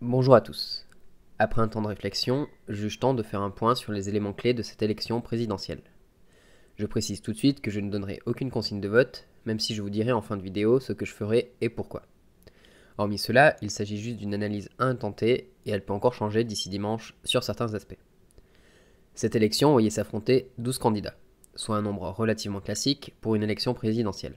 Bonjour à tous. Après un temps de réflexion, juge temps de faire un point sur les éléments clés de cette élection présidentielle. Je précise tout de suite que je ne donnerai aucune consigne de vote, même si je vous dirai en fin de vidéo ce que je ferai et pourquoi. Hormis cela, il s'agit juste d'une analyse intentée et elle peut encore changer d'ici dimanche sur certains aspects. Cette élection voyait s'affronter 12 candidats, soit un nombre relativement classique pour une élection présidentielle.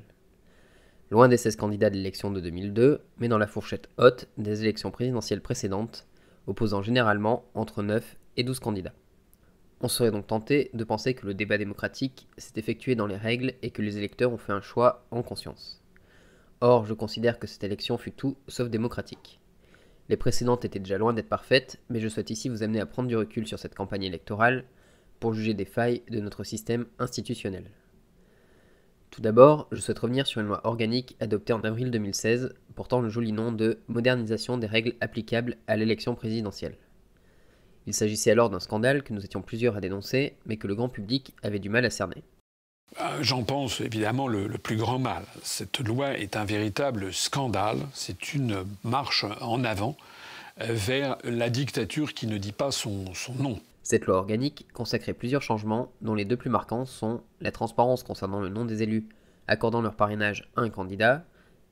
Loin des 16 candidats de l'élection de 2002, mais dans la fourchette haute des élections présidentielles précédentes, opposant généralement entre 9 et 12 candidats. On serait donc tenté de penser que le débat démocratique s'est effectué dans les règles et que les électeurs ont fait un choix en conscience. Or, je considère que cette élection fut tout sauf démocratique. Les précédentes étaient déjà loin d'être parfaites, mais je souhaite ici vous amener à prendre du recul sur cette campagne électorale pour juger des failles de notre système institutionnel. Tout d'abord, je souhaite revenir sur une loi organique adoptée en avril 2016 portant le joli nom de modernisation des règles applicables à l'élection présidentielle. Il s'agissait alors d'un scandale que nous étions plusieurs à dénoncer, mais que le grand public avait du mal à cerner. J'en pense évidemment le plus grand mal. Cette loi est un véritable scandale, c'est une marche en avant vers la dictature qui ne dit pas son nom. Cette loi organique consacrait plusieurs changements, dont les deux plus marquants sont la transparence concernant le nom des élus accordant leur parrainage à un candidat,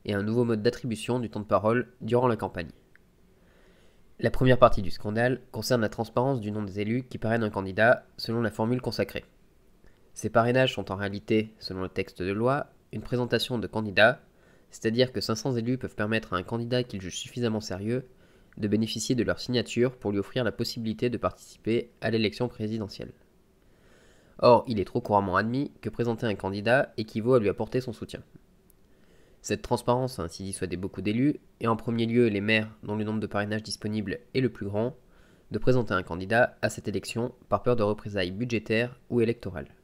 et un nouveau mode d'attribution du temps de parole durant la campagne. La première partie du scandale concerne la transparence du nom des élus qui parrainent un candidat selon la formule consacrée. Ces parrainages sont en réalité, selon le texte de loi, une présentation de candidats, c'est-à-dire que 500 élus peuvent permettre à un candidat qu'ils jugent suffisamment sérieux de bénéficier de leur signature pour lui offrir la possibilité de participer à l'élection présidentielle. Or, il est trop couramment admis que présenter un candidat équivaut à lui apporter son soutien. Cette transparence a ainsi dissuadé beaucoup d'élus, et en premier lieu les maires dont le nombre de parrainages disponibles est le plus grand, de présenter un candidat à cette élection par peur de représailles budgétaires ou électorales.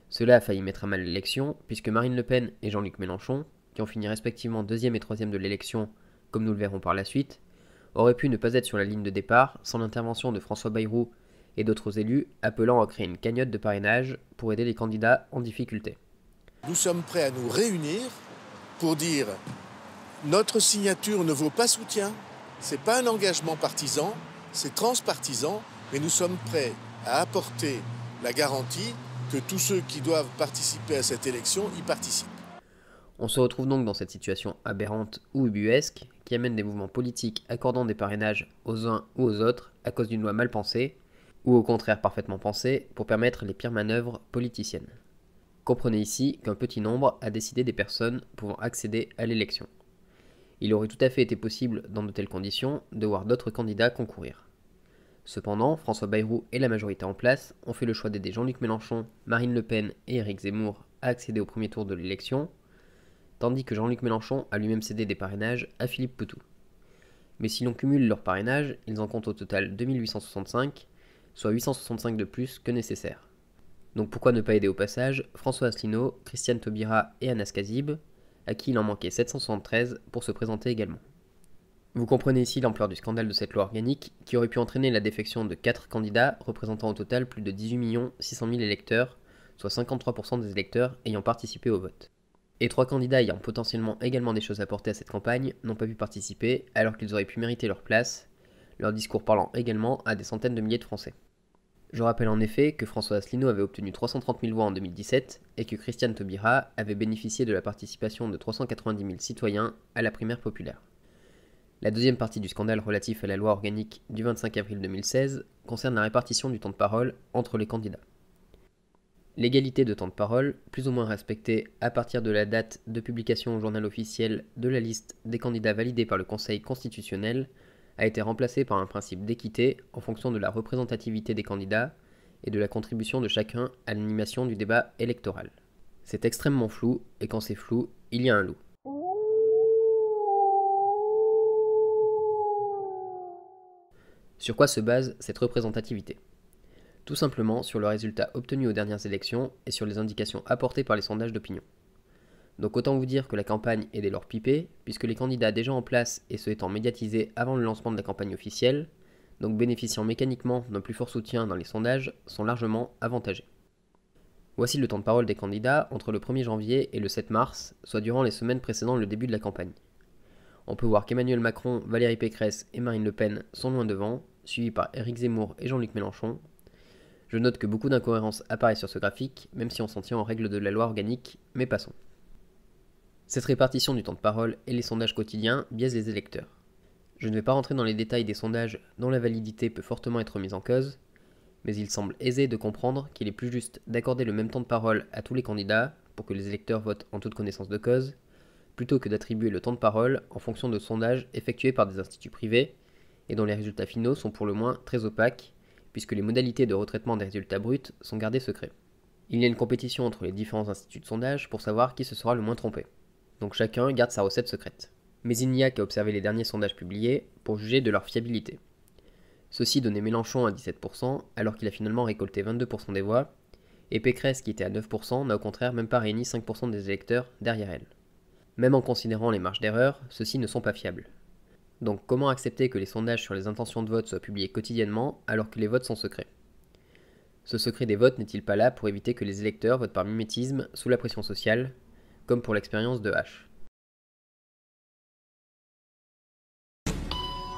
Cela a failli mettre à mal l'élection, puisque Marine Le Pen et Jean-Luc Mélenchon, qui ont fini respectivement 2e et 3e de l'élection, comme nous le verrons par la suite, auraient pu ne pas être sur la ligne de départ sans l'intervention de François Bayrou et d'autres élus appelant à créer une cagnotte de parrainage pour aider les candidats en difficulté. Nous sommes prêts à nous réunir pour dire notre signature ne vaut pas soutien, ce n'est pas un engagement partisan, c'est transpartisan, mais nous sommes prêts à apporter la garantie que tous ceux qui doivent participer à cette élection y participent. On se retrouve donc dans cette situation aberrante ou ubuesque qui amène des mouvements politiques accordant des parrainages aux uns ou aux autres à cause d'une loi mal pensée, ou au contraire parfaitement pensée pour permettre les pires manœuvres politiciennes. Comprenez ici qu'un petit nombre a décidé des personnes pouvant accéder à l'élection. Il aurait tout à fait été possible, dans de telles conditions, de voir d'autres candidats concourir. Cependant, François Bayrou et la majorité en place ont fait le choix d'aider Jean-Luc Mélenchon, Marine Le Pen et Éric Zemmour à accéder au premier tour de l'élection, tandis que Jean-Luc Mélenchon a lui-même cédé des parrainages à Philippe Poutou. Mais si l'on cumule leurs parrainages, ils en comptent au total 2865, soit 865 de plus que nécessaire. Donc pourquoi ne pas aider au passage François Asselineau, Christiane Taubira et Anas Kazib, à qui il en manquait 773 pour se présenter également. Vous comprenez ici l'ampleur du scandale de cette loi organique qui aurait pu entraîner la défection de 4 candidats représentant au total plus de 18 600 000 électeurs, soit 53% des électeurs ayant participé au vote. Et 3 candidats ayant potentiellement également des choses à porter à cette campagne n'ont pas pu participer alors qu'ils auraient pu mériter leur place, leur discours parlant également à des centaines de milliers de Français. Je rappelle en effet que François Asselineau avait obtenu 330 000 voix en 2017 et que Christiane Taubira avait bénéficié de la participation de 390 000 citoyens à la primaire populaire. La deuxième partie du scandale relatif à la loi organique du 25 avril 2016 concerne la répartition du temps de parole entre les candidats. L'égalité de temps de parole, plus ou moins respectée à partir de la date de publication au journal officiel de la liste des candidats validés par le Conseil constitutionnel, a été remplacée par un principe d'équité en fonction de la représentativité des candidats et de la contribution de chacun à l'animation du débat électoral. C'est extrêmement flou, et quand c'est flou, il y a un loup. Sur quoi se base cette représentativité ? Tout simplement sur le résultat obtenu aux dernières élections et sur les indications apportées par les sondages d'opinion. Donc autant vous dire que la campagne est dès lors pipée, puisque les candidats déjà en place et ceux étant médiatisés avant le lancement de la campagne officielle, donc bénéficiant mécaniquement d'un plus fort soutien dans les sondages, sont largement avantagés. Voici le temps de parole des candidats entre le 1er janvier et le 7 mars, soit durant les semaines précédant le début de la campagne. On peut voir qu'Emmanuel Macron, Valérie Pécresse et Marine Le Pen sont loin devant, suivis par Éric Zemmour et Jean-Luc Mélenchon. Je note que beaucoup d'incohérences apparaissent sur ce graphique, même si on s'en tient aux règles de la loi organique, mais passons. Cette répartition du temps de parole et les sondages quotidiens biaisent les électeurs. Je ne vais pas rentrer dans les détails des sondages dont la validité peut fortement être mise en cause, mais il semble aisé de comprendre qu'il est plus juste d'accorder le même temps de parole à tous les candidats pour que les électeurs votent en toute connaissance de cause, plutôt que d'attribuer le temps de parole en fonction de sondages effectués par des instituts privés et dont les résultats finaux sont pour le moins très opaques, puisque les modalités de retraitement des résultats bruts sont gardées secrets. Il y a une compétition entre les différents instituts de sondage pour savoir qui se sera le moins trompé. Donc chacun garde sa recette secrète. Mais il n'y a qu'à observer les derniers sondages publiés pour juger de leur fiabilité. Ceux-ci donnaient Mélenchon à 17%, alors qu'il a finalement récolté 22% des voix, et Pécresse, qui était à 9%, n'a au contraire même pas réuni 5% des électeurs derrière elle. Même en considérant les marges d'erreur, ceux-ci ne sont pas fiables. Donc comment accepter que les sondages sur les intentions de vote soient publiés quotidiennement alors que les votes sont secrets? Ce secret des votes n'est-il pas là pour éviter que les électeurs votent par mimétisme sous la pression sociale, comme pour l'expérience de H?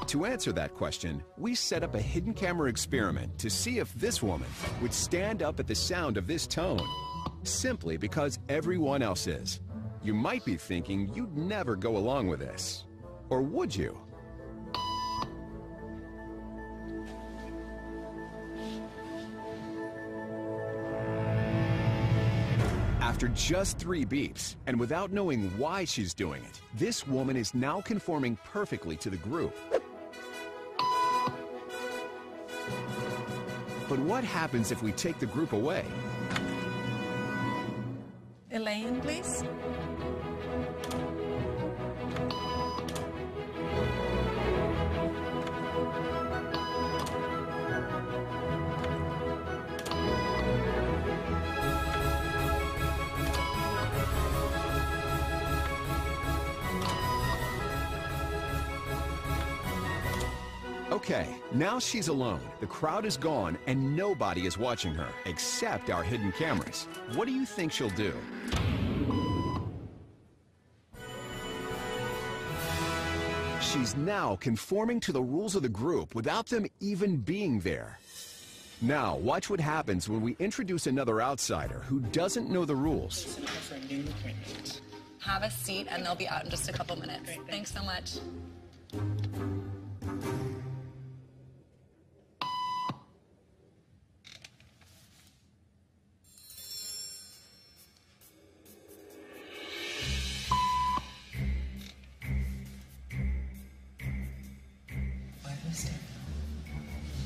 To answer that question, we set up a hidden camera experiment to see if this woman would stand up at the sound of this tone, simply because everyone else is. You might be thinking you'd never go along with this. Or would you? After just 3 beeps, and without knowing why she's doing it, this woman is now conforming perfectly to the group. But what happens if we take the group away? Elaine, please. Okay, now she's alone. The crowd is gone and nobody is watching her, except our hidden cameras. What do you think she'll do? She's now conforming to the rules of the group without them even being there. Now, watch what happens when we introduce another outsider who doesn't know the rules. Have a seat and they'll be out in just a couple minutes. Great, thanks so much.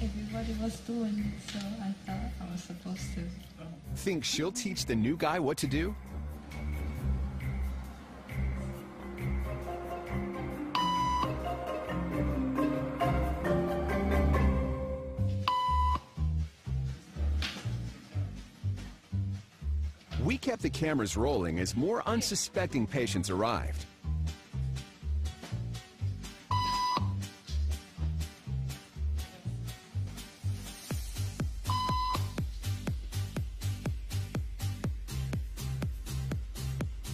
Everybody was doing it, so I thought I was supposed to. Think she'll teach the new guy what to do? We kept the cameras rolling as more unsuspecting patients arrived.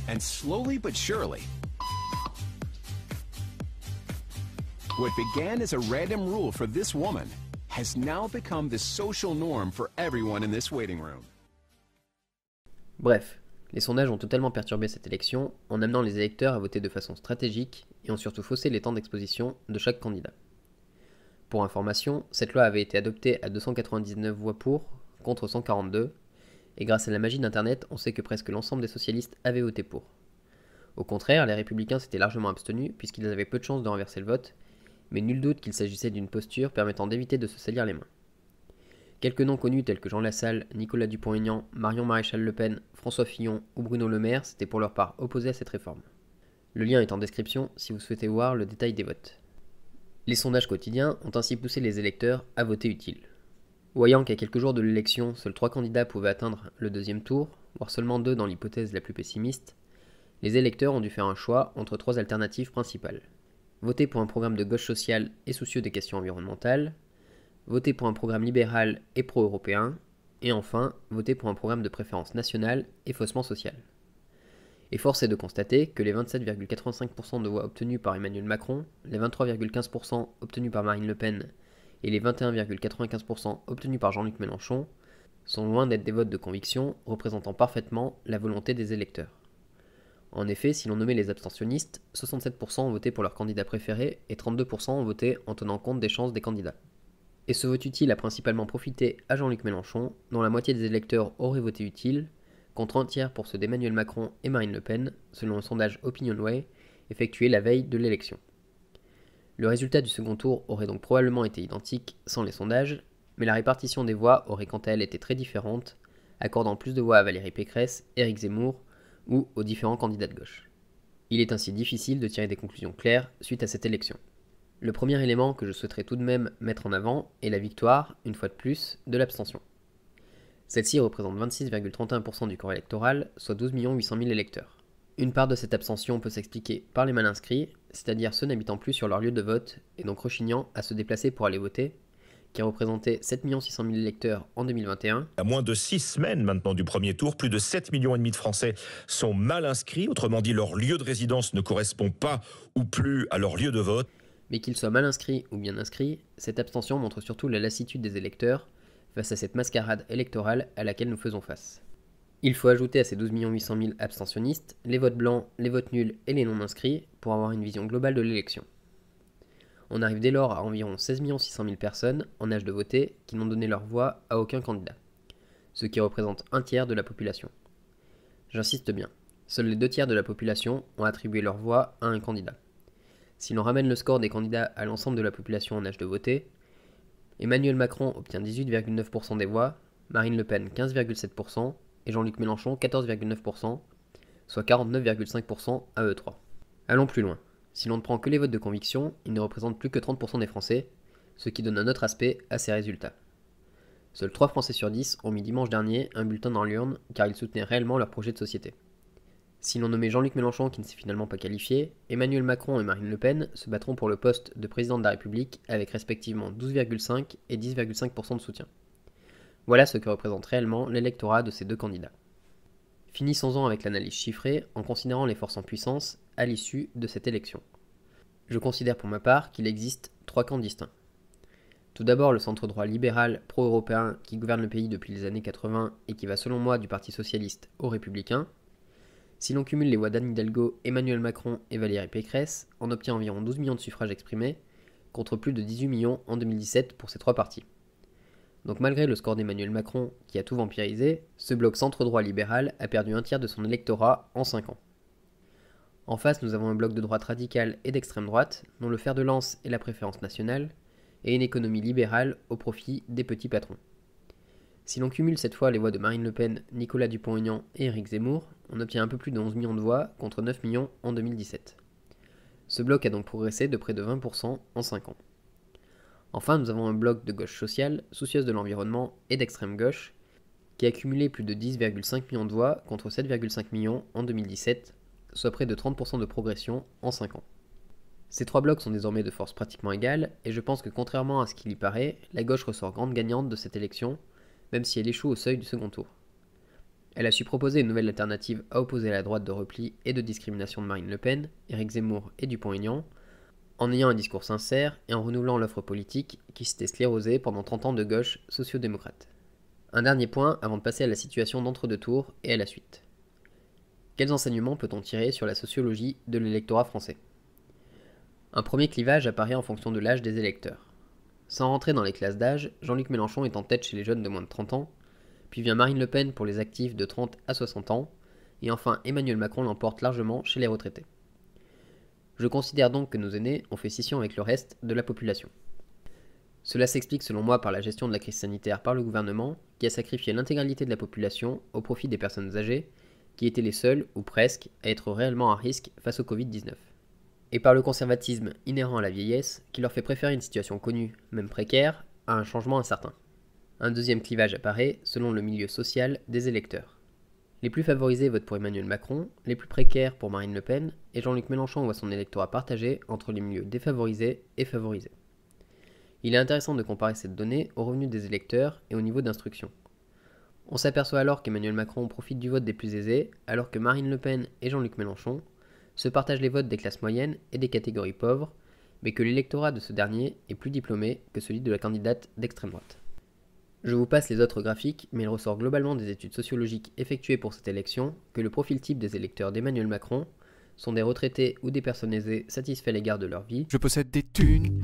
And slowly but surely, what began as a random rule for this woman has now become the social norm for everyone in this waiting room. Bref, les sondages ont totalement perturbé cette élection en amenant les électeurs à voter de façon stratégique et ont surtout faussé les temps d'exposition de chaque candidat. Pour information, cette loi avait été adoptée à 299 voix pour, contre 142, et grâce à la magie d'Internet, on sait que presque l'ensemble des socialistes avaient voté pour. Au contraire, les républicains s'étaient largement abstenus puisqu'ils avaient peu de chances de renverser le vote, mais nul doute qu'il s'agissait d'une posture permettant d'éviter de se salir les mains. Quelques noms connus tels que Jean Lassalle, Nicolas Dupont-Aignan, Marion Maréchal Le Pen, François Fillon ou Bruno Le Maire s'étaient pour leur part opposés à cette réforme. Le lien est en description si vous souhaitez voir le détail des votes. Les sondages quotidiens ont ainsi poussé les électeurs à voter utile. Voyant qu'à quelques jours de l'élection, seuls 3 candidats pouvaient atteindre le deuxième tour, voire seulement 2 dans l'hypothèse la plus pessimiste, les électeurs ont dû faire un choix entre 3 alternatives principales. Voter pour un programme de gauche sociale et soucieux des questions environnementales, voter pour un programme libéral et pro-européen, et enfin, voter pour un programme de préférence nationale et faussement social. Et force est de constater que les 27,85% de voix obtenues par Emmanuel Macron, les 23,15% obtenus par Marine Le Pen et les 21,95% obtenus par Jean-Luc Mélenchon sont loin d'être des votes de conviction représentant parfaitement la volonté des électeurs. En effet, si l'on nommait les abstentionnistes, 67% ont voté pour leur candidat préféré et 32% ont voté en tenant compte des chances des candidats. Et ce vote utile a principalement profité à Jean-Luc Mélenchon, dont la moitié des électeurs auraient voté utile, contre un tiers pour ceux d'Emmanuel Macron et Marine Le Pen, selon le sondage OpinionWay, effectué la veille de l'élection. Le résultat du second tour aurait donc probablement été identique sans les sondages, mais la répartition des voix aurait quant à elle été très différente, accordant plus de voix à Valérie Pécresse, Éric Zemmour ou aux différents candidats de gauche. Il est ainsi difficile de tirer des conclusions claires suite à cette élection. Le premier élément que je souhaiterais tout de même mettre en avant est la victoire, une fois de plus, de l'abstention. Celle-ci représente 26,31% du corps électoral, soit 12 800 000 électeurs. Une part de cette abstention peut s'expliquer par les mal inscrits, c'est-à-dire ceux n'habitant plus sur leur lieu de vote et donc rechignant à se déplacer pour aller voter, qui représentait 7 600 000 électeurs en 2021. À moins de 6 semaines maintenant du premier tour, plus de 7,5 millions de Français sont mal inscrits, autrement dit leur lieu de résidence ne correspond pas ou plus à leur lieu de vote. Mais qu'ils soient mal inscrits ou bien inscrits, cette abstention montre surtout la lassitude des électeurs face à cette mascarade électorale à laquelle nous faisons face. Il faut ajouter à ces 12 800 000 abstentionnistes les votes blancs, les votes nuls et les non-inscrits pour avoir une vision globale de l'élection. On arrive dès lors à environ 16 600 000 personnes en âge de voter qui n'ont donné leur voix à aucun candidat, ce qui représente un tiers de la population. J'insiste bien, seuls les 2 tiers de la population ont attribué leur voix à un candidat. Si l'on ramène le score des candidats à l'ensemble de la population en âge de voter, Emmanuel Macron obtient 18,9% des voix, Marine Le Pen 15,7% et Jean-Luc Mélenchon 14,9%, soit 49,5% à eux trois. Allons plus loin. Si l'on ne prend que les votes de conviction, ils ne représentent plus que 30% des Français, ce qui donne un autre aspect à ces résultats. Seuls 3 Français sur 10 ont mis dimanche dernier un bulletin dans l'urne car ils soutenaient réellement leur projet de société. Si l'on nommait Jean-Luc Mélenchon qui ne s'est finalement pas qualifié, Emmanuel Macron et Marine Le Pen se battront pour le poste de président de la République avec respectivement 12,5 et 10,5% de soutien. Voilà ce que représente réellement l'électorat de ces deux candidats. Finissons-en avec l'analyse chiffrée en considérant les forces en puissance à l'issue de cette élection. Je considère pour ma part qu'il existe 3 camps distincts. Tout d'abord le centre-droit libéral pro-européen qui gouverne le pays depuis les années 80 et qui va selon moi du Parti Socialiste aux Républicains. Si l'on cumule les voix d'Anne Hidalgo, Emmanuel Macron et Valérie Pécresse, on obtient environ 12 millions de suffrages exprimés, contre plus de 18 millions en 2017 pour ces 3 partis. Donc malgré le score d'Emmanuel Macron qui a tout vampirisé, ce bloc centre-droit libéral a perdu un tiers de son électorat en 5 ans. En face, nous avons un bloc de droite radicale et d'extrême droite, dont le fer de lance est la préférence nationale, et une économie libérale au profit des petits patrons. Si l'on cumule cette fois les voix de Marine Le Pen, Nicolas Dupont-Aignan et Éric Zemmour, on obtient un peu plus de 11 millions de voix contre 9 millions en 2017. Ce bloc a donc progressé de près de 20% en 5 ans. Enfin, nous avons un bloc de gauche sociale, soucieuse de l'environnement et d'extrême gauche, qui a cumulé plus de 10,5 millions de voix contre 7,5 millions en 2017, soit près de 30% de progression en 5 ans. Ces 3 blocs sont désormais de force pratiquement égale, et je pense que contrairement à ce qu'il y paraît, la gauche ressort grande gagnante de cette élection, même si elle échoue au seuil du second tour. Elle a su proposer une nouvelle alternative à opposer la droite de repli et de discrimination de Marine Le Pen, Éric Zemmour et Dupont-Aignan, en ayant un discours sincère et en renouvelant l'offre politique qui s'était sclérosée pendant 30 ans de gauche socio-démocrate. Un dernier point avant de passer à la situation d'entre-deux tours et à la suite. Quels enseignements peut-on tirer sur la sociologie de l'électorat français ? Un premier clivage apparaît en fonction de l'âge des électeurs. Sans rentrer dans les classes d'âge, Jean-Luc Mélenchon est en tête chez les jeunes de moins de 30 ans, puis vient Marine Le Pen pour les actifs de 30 à 60 ans, et enfin Emmanuel Macron l'emporte largement chez les retraités. Je considère donc que nos aînés ont fait scission avec le reste de la population. Cela s'explique selon moi par la gestion de la crise sanitaire par le gouvernement, qui a sacrifié l'intégralité de la population au profit des personnes âgées, qui étaient les seules, ou presque, à être réellement à risque face au Covid-19. Et par le conservatisme inhérent à la vieillesse, qui leur fait préférer une situation connue, même précaire, à un changement incertain. Un deuxième clivage apparaît selon le milieu social des électeurs. Les plus favorisés votent pour Emmanuel Macron, les plus précaires pour Marine Le Pen, et Jean-Luc Mélenchon voit son électorat partagé entre les milieux défavorisés et favorisés. Il est intéressant de comparer cette donnée aux revenus des électeurs et au niveau d'instruction. On s'aperçoit alors qu'Emmanuel Macron profite du vote des plus aisés, alors que Marine Le Pen et Jean-Luc Mélenchon se partagent les votes des classes moyennes et des catégories pauvres, mais que l'électorat de ce dernier est plus diplômé que celui de la candidate d'extrême droite. Je vous passe les autres graphiques, mais il ressort globalement des études sociologiques effectuées pour cette élection que le profil type des électeurs d'Emmanuel Macron sont des retraités ou des personnes aisées satisfaits à l'égard de leur vie. Je possède des thunes,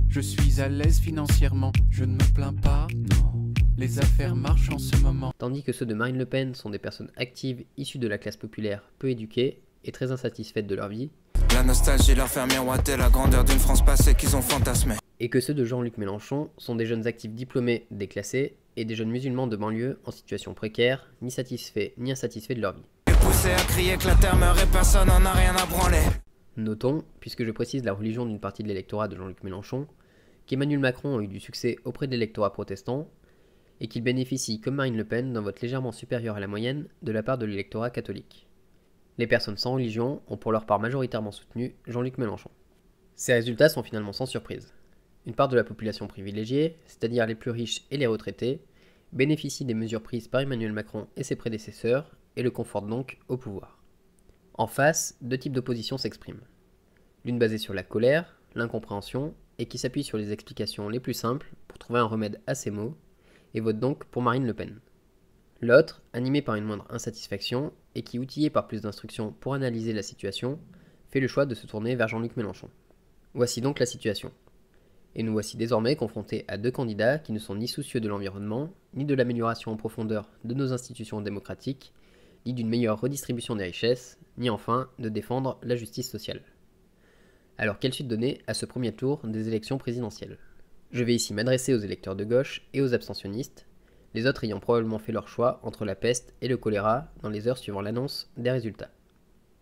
je suis à l'aise financièrement, je ne me plains pas, non. Les affaires marchent en ce moment. Tandis que ceux de Marine Le Pen sont des personnes actives issues de la classe populaire peu éduquées et très insatisfaites de leur vie. La nostalgie leur fait miroiter la grandeur d'une France passée qu'ils ont fantasmée. Et que ceux de Jean-Luc Mélenchon sont des jeunes actifs diplômés déclassés et des jeunes musulmans de banlieue en situation précaire, ni satisfaits ni insatisfaits de leur vie. Poussé à crier que la terre meurt et personne n'en a rien à branler. Notons, puisque je précise la religion d'une partie de l'électorat de Jean-Luc Mélenchon, qu'Emmanuel Macron a eu du succès auprès de l'électorat protestant et qu'il bénéficie, comme Marine Le Pen, d'un vote légèrement supérieur à la moyenne de la part de l'électorat catholique. Les personnes sans religion ont pour leur part majoritairement soutenu Jean-Luc Mélenchon. Ces résultats sont finalement sans surprise. Une part de la population privilégiée, c'est-à-dire les plus riches et les retraités, bénéficie des mesures prises par Emmanuel Macron et ses prédécesseurs et le conforte donc au pouvoir. En face, deux types d'opposition s'expriment. L'une basée sur la colère, l'incompréhension, et qui s'appuie sur les explications les plus simples pour trouver un remède à ces maux, et vote donc pour Marine Le Pen. L'autre, animée par une moindre insatisfaction, et qui, outillée par plus d'instructions pour analyser la situation, fait le choix de se tourner vers Jean-Luc Mélenchon. Voici donc la situation. Et nous voici désormais confrontés à deux candidats qui ne sont ni soucieux de l'environnement, ni de l'amélioration en profondeur de nos institutions démocratiques, ni d'une meilleure redistribution des richesses, ni enfin de défendre la justice sociale. Alors quelle suite donner à ce premier tour des élections présidentielles ? Je vais ici m'adresser aux électeurs de gauche et aux abstentionnistes, les autres ayant probablement fait leur choix entre la peste et le choléra dans les heures suivant l'annonce des résultats.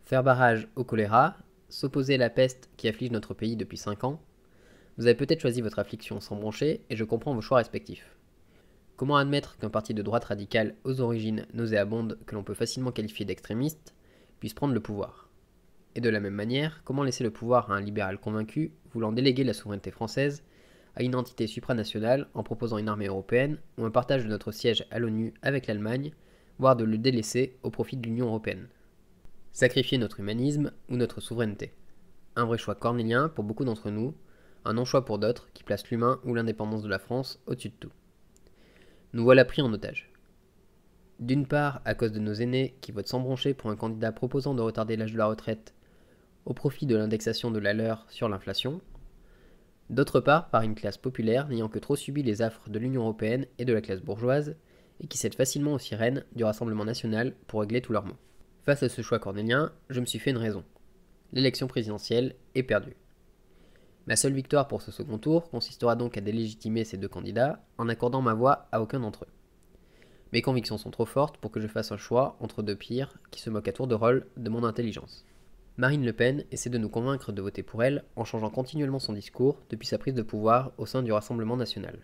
Faire barrage au choléra, s'opposer à la peste qui afflige notre pays depuis 5 ans, vous avez peut-être choisi votre affliction sans broncher et je comprends vos choix respectifs. Comment admettre qu'un parti de droite radicale aux origines nauséabondes que l'on peut facilement qualifier d'extrémiste puisse prendre le pouvoir ? Et de la même manière, comment laisser le pouvoir à un libéral convaincu voulant déléguer la souveraineté française à une entité supranationale en proposant une armée européenne ou un partage de notre siège à l'ONU avec l'Allemagne, voire de le délaisser au profit de l'Union européenne. Sacrifier notre humanisme ou notre souveraineté. Un vrai choix cornélien pour beaucoup d'entre nous, un non-choix pour d'autres qui placent l'humain ou l'indépendance de la France au-dessus de tout. Nous voilà pris en otage. D'une part, à cause de nos aînés qui votent sans broncher pour un candidat proposant de retarder l'âge de la retraite au profit de l'indexation de la leur sur l'inflation. D'autre part, par une classe populaire n'ayant que trop subi les affres de l'Union européenne et de la classe bourgeoise, et qui cède facilement aux sirènes du Rassemblement national pour régler tous leurs maux. Face à ce choix cornélien, je me suis fait une raison. L'élection présidentielle est perdue. Ma seule victoire pour ce second tour consistera donc à délégitimer ces deux candidats en accordant ma voix à aucun d'entre eux. Mes convictions sont trop fortes pour que je fasse un choix entre deux pires qui se moquent à tour de rôle de mon intelligence. Marine Le Pen essaie de nous convaincre de voter pour elle en changeant continuellement son discours depuis sa prise de pouvoir au sein du Rassemblement national.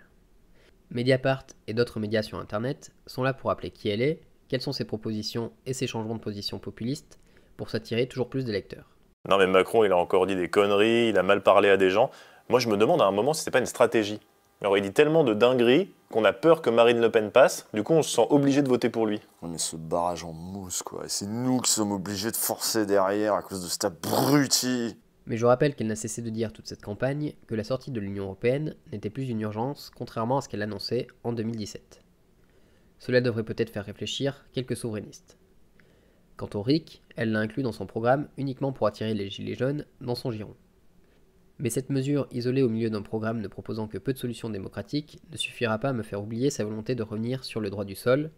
Mediapart et d'autres médias sur Internet sont là pour rappeler qui elle est, quelles sont ses propositions et ses changements de position populistes pour s'attirer toujours plus d'électeurs. Non mais Macron, il a encore dit des conneries, il a mal parlé à des gens. Moi je me demande à un moment si c'est pas une stratégie. Alors il dit tellement de dingueries qu'on a peur que Marine Le Pen passe, du coup on se sent obligé de voter pour lui. Ouais, mais ce barrage en mousse quoi, et c'est nous qui sommes obligés de forcer derrière à cause de cet abruti. Mais je rappelle qu'elle n'a cessé de dire toute cette campagne que la sortie de l'Union européenne n'était plus une urgence, contrairement à ce qu'elle annonçait en 2017. Cela devrait peut-être faire réfléchir quelques souverainistes. Quant au RIC, elle l'a inclus dans son programme uniquement pour attirer les gilets jaunes dans son giron. Mais cette mesure, isolée au milieu d'un programme ne proposant que peu de solutions démocratiques, ne suffira pas à me faire oublier sa volonté de revenir sur le droit du sol,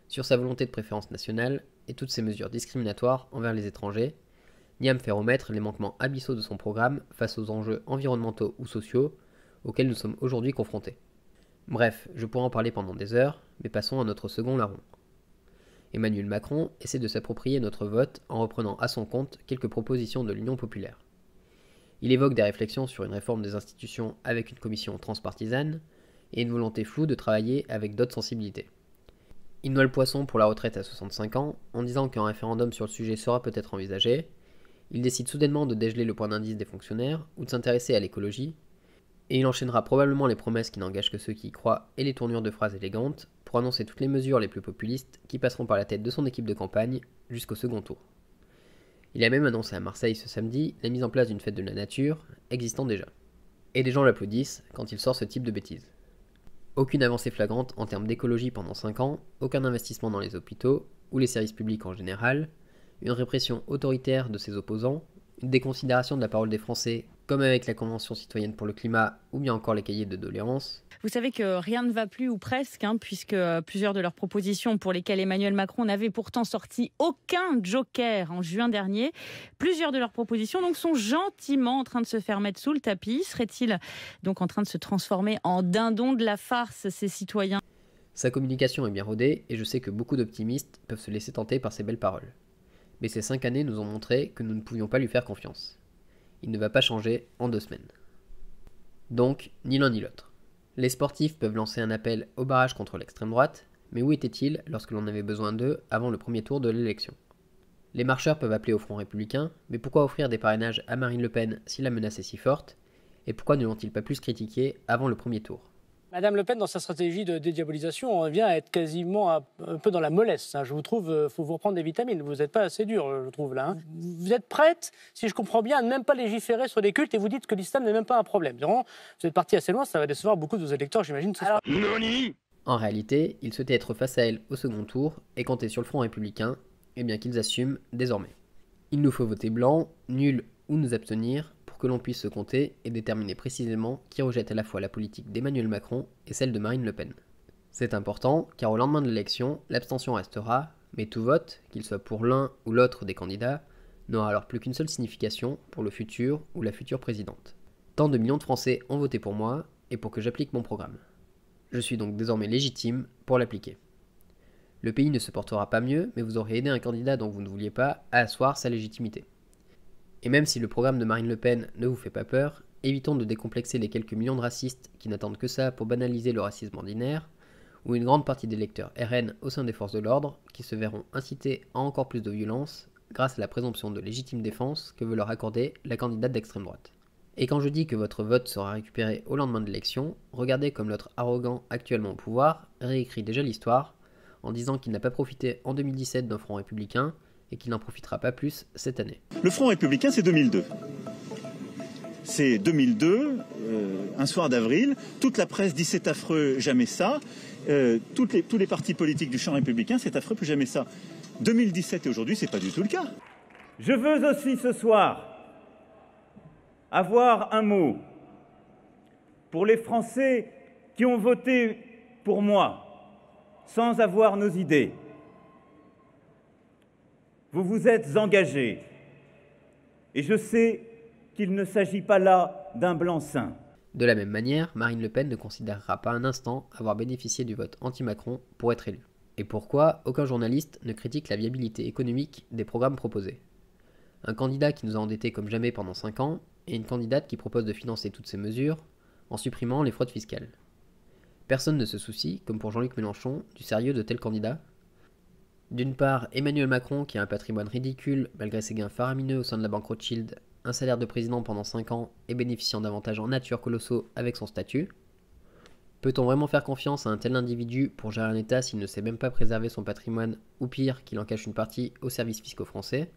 sur sa volonté de préférence nationale et toutes ces mesures discriminatoires envers les étrangers, ni à me faire omettre les manquements abyssaux de son programme face aux enjeux environnementaux ou sociaux auxquels nous sommes aujourd'hui confrontés. Bref, je pourrais en parler pendant des heures, mais passons à notre second larron. Emmanuel Macron essaie de s'approprier notre vote en reprenant à son compte quelques propositions de l'Union populaire. Il évoque des réflexions sur une réforme des institutions avec une commission transpartisane et une volonté floue de travailler avec d'autres sensibilités. Il noie le poisson pour la retraite à 65 ans en disant qu'un référendum sur le sujet sera peut-être envisagé. Il décide soudainement de dégeler le point d'indice des fonctionnaires ou de s'intéresser à l'écologie. Et il enchaînera probablement les promesses qui n'engagent que ceux qui y croient et les tournures de phrases élégantes pour annoncer toutes les mesures les plus populistes qui passeront par la tête de son équipe de campagne jusqu'au second tour. Il a même annoncé à Marseille ce samedi la mise en place d'une fête de la nature, existant déjà. Et des gens l'applaudissent quand il sort ce type de bêtises. Aucune avancée flagrante en termes d'écologie pendant 5 ans, aucun investissement dans les hôpitaux ou les services publics en général, une répression autoritaire de ses opposants, une déconsidération de la parole des Français, comme avec la Convention citoyenne pour le climat ou bien encore les cahiers de doléances. Vous savez que rien ne va plus, ou presque, puisque plusieurs de leurs propositions pour lesquelles Emmanuel Macron n'avait pourtant sorti aucun joker en juin dernier, plusieurs de leurs propositions donc, sont gentiment en train de se faire mettre sous le tapis. Serait-il donc en train de se transformer en dindon de la farce, ces citoyens ? Sa communication est bien rodée et je sais que beaucoup d'optimistes peuvent se laisser tenter par ses belles paroles. Mais ces 5 années nous ont montré que nous ne pouvions pas lui faire confiance. Il ne va pas changer en 2 semaines. Donc, ni l'un ni l'autre. Les sportifs peuvent lancer un appel au barrage contre l'extrême droite, mais où étaient-ils lorsque l'on avait besoin d'eux avant le premier tour de l'élection ? Les marcheurs peuvent appeler au Front républicain, mais pourquoi offrir des parrainages à Marine Le Pen si la menace est si forte ? Et pourquoi ne l'ont-ils pas plus critiqué avant le premier tour ? Madame Le Pen, dans sa stratégie de dédiabolisation, vient à être quasiment un peu dans la mollesse. Je vous trouve, il faut vous reprendre des vitamines. Vous n'êtes pas assez dur, je trouve, là. Vous êtes prête, si je comprends bien, à ne même pas légiférer sur des cultes et vous dites que l'islam n'est même pas un problème. Vraiment, vous êtes parti assez loin, ça va décevoir beaucoup de vos électeurs, j'imagine, ce soir. En réalité, il souhaitait être face à elle au second tour et compter sur le Front républicain, et bien qu'ils assument désormais. Il nous faut voter blanc, nul ou nous abstenir pour que l'on puisse se compter et déterminer précisément qui rejette à la fois la politique d'Emmanuel Macron et celle de Marine Le Pen. C'est important car au lendemain de l'élection, l'abstention restera, mais tout vote, qu'il soit pour l'un ou l'autre des candidats, n'aura alors plus qu'une seule signification pour le futur ou la future présidente. Tant de millions de Français ont voté pour moi et pour que j'applique mon programme. Je suis donc désormais légitime pour l'appliquer. Le pays ne se portera pas mieux, mais vous aurez aidé un candidat dont vous ne vouliez pas à asseoir sa légitimité. Et même si le programme de Marine Le Pen ne vous fait pas peur, évitons de décomplexer les quelques millions de racistes qui n'attendent que ça pour banaliser le racisme ordinaire, ou une grande partie des électeurs RN au sein des forces de l'ordre qui se verront incités à encore plus de violence grâce à la présomption de légitime défense que veut leur accorder la candidate d'extrême droite. Et quand je dis que votre vote sera récupéré au lendemain de l'élection, regardez comme l'autre arrogant actuellement au pouvoir réécrit déjà l'histoire en disant qu'il n'a pas profité en 2017 d'un front républicain et qu'il n'en profitera pas plus cette année. Le Front républicain, c'est 2002. C'est 2002, un soir d'avril, toute la presse dit c'est affreux, jamais ça. Tous les partis politiques du champ républicain, c'est affreux, plus jamais ça. 2017 et aujourd'hui, c'est pas du tout le cas. Je veux aussi ce soir avoir un mot pour les Français qui ont voté pour moi sans avoir nos idées. Vous vous êtes engagés et je sais qu'il ne s'agit pas là d'un blanc-seing. De la même manière, Marine Le Pen ne considérera pas un instant avoir bénéficié du vote anti-Macron pour être élue. Et pourquoi aucun journaliste ne critique la viabilité économique des programmes proposés ? Un candidat qui nous a endettés comme jamais pendant 5 ans et une candidate qui propose de financer toutes ces mesures en supprimant les fraudes fiscales. Personne ne se soucie, comme pour Jean-Luc Mélenchon, du sérieux de tels candidats. D'une part, Emmanuel Macron qui a un patrimoine ridicule malgré ses gains faramineux au sein de la banque Rothschild, un salaire de président pendant 5 ans et bénéficiant d'avantages en nature colossaux avec son statut. Peut-on vraiment faire confiance à un tel individu pour gérer un État s'il ne sait même pas préserver son patrimoine ou pire, qu'il en cache une partie aux services fiscaux français ?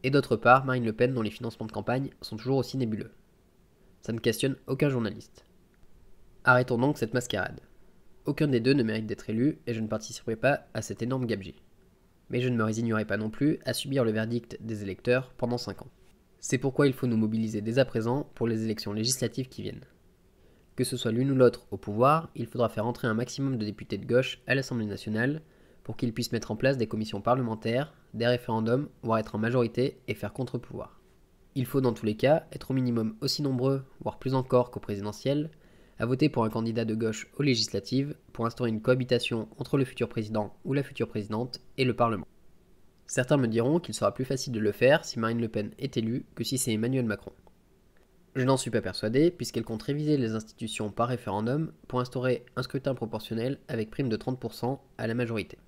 Et d'autre part, Marine Le Pen dont les financements de campagne sont toujours aussi nébuleux. Ça ne questionne aucun journaliste. Arrêtons donc cette mascarade. Aucun des deux ne mérite d'être élu et je ne participerai pas à cette énorme gabegie. Mais je ne me résignerai pas non plus à subir le verdict des électeurs pendant 5 ans. C'est pourquoi il faut nous mobiliser dès à présent pour les élections législatives qui viennent. Que ce soit l'une ou l'autre au pouvoir, il faudra faire entrer un maximum de députés de gauche à l'Assemblée nationale pour qu'ils puissent mettre en place des commissions parlementaires, des référendums, voire être en majorité et faire contre-pouvoir. Il faut dans tous les cas être au minimum aussi nombreux, voire plus encore qu'au présidentiel, à voter pour un candidat de gauche aux législatives pour instaurer une cohabitation entre le futur président ou la future présidente et le Parlement. Certains me diront qu'il sera plus facile de le faire si Marine Le Pen est élue que si c'est Emmanuel Macron. Je n'en suis pas persuadé puisqu'elle compte réviser les institutions par référendum pour instaurer un scrutin proportionnel avec prime de 30% à la majorité.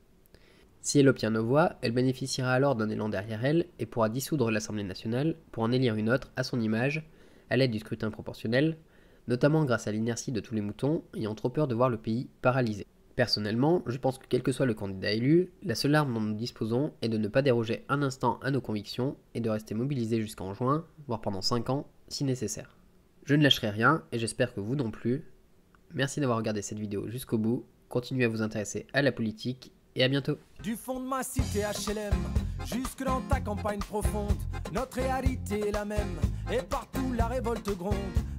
Si elle obtient nos voix, elle bénéficiera alors d'un élan derrière elle et pourra dissoudre l'Assemblée nationale pour en élire une autre à son image à l'aide du scrutin proportionnel, notamment grâce à l'inertie de tous les moutons ayant trop peur de voir le pays paralysé. Personnellement, je pense que quel que soit le candidat élu, la seule arme dont nous disposons est de ne pas déroger un instant à nos convictions et de rester mobilisés jusqu'en juin, voire pendant 5 ans, si nécessaire. Je ne lâcherai rien et j'espère que vous non plus. Merci d'avoir regardé cette vidéo jusqu'au bout, continuez à vous intéresser à la politique et à bientôt. Du fond de ma cité HLM, jusque dans ta campagne profonde, notre réalité est la même, et partout la révolte gronde.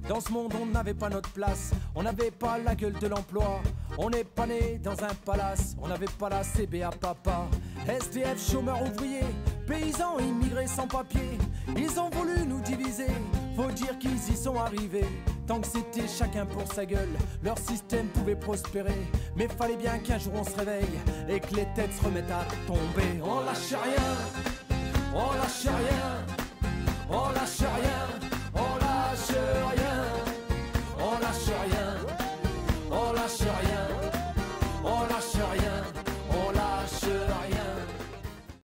Dans ce monde on n'avait pas notre place, on n'avait pas la gueule de l'emploi, on n'est pas né dans un palace, on n'avait pas la CBA papa. SDF, chômeurs ouvriers, paysans immigrés sans papier, ils ont voulu nous diviser, faut dire qu'ils y sont arrivés. Tant que c'était chacun pour sa gueule, leur système pouvait prospérer, mais fallait bien qu'un jour on se réveille et que les têtes se remettent à tomber. On lâche rien, on lâche rien.